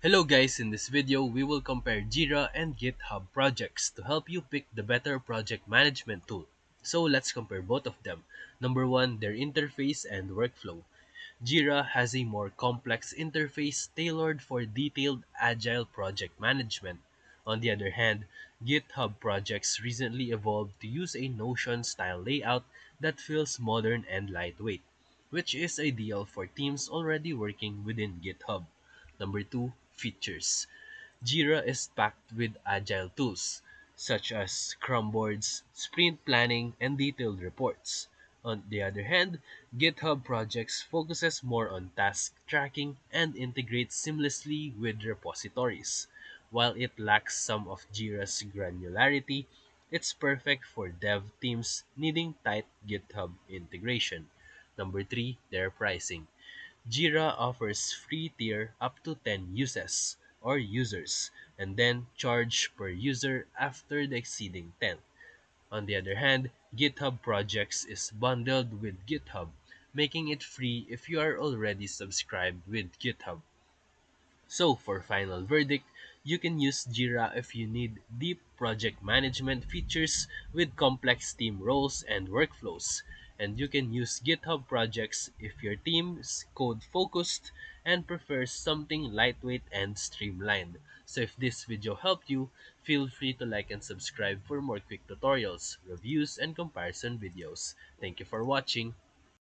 Hello guys, in this video we will compare Jira and GitHub Projects to help you pick the better project management tool. So let's compare both of them. Number 1, their interface and workflow. Jira has a more complex interface tailored for detailed agile project management. On the other hand, GitHub Projects recently evolved to use a Notion style layout that feels modern and lightweight, which is ideal for teams already working within GitHub. Number 2, features. Jira is packed with agile tools such as Scrum boards, sprint planning, and detailed reports. On the other hand, GitHub Projects focuses more on task tracking and integrates seamlessly with repositories. While it lacks some of Jira's granularity, it's perfect for dev teams needing tight GitHub integration. Number 3, their pricing. Jira offers free tier up to 10 uses or users and then charge per user after the exceeding 10. On the other hand, GitHub Projects is bundled with GitHub, making it free if you are already subscribed with GitHub. So, for final verdict, you can use Jira if you need deep project management features with complex team roles and workflows. And you can use GitHub projects if your team is code focused and prefers something lightweight and streamlined. So if this video helped you, feel free to like and subscribe for more quick tutorials, reviews, and comparison videos. Thank you for watching.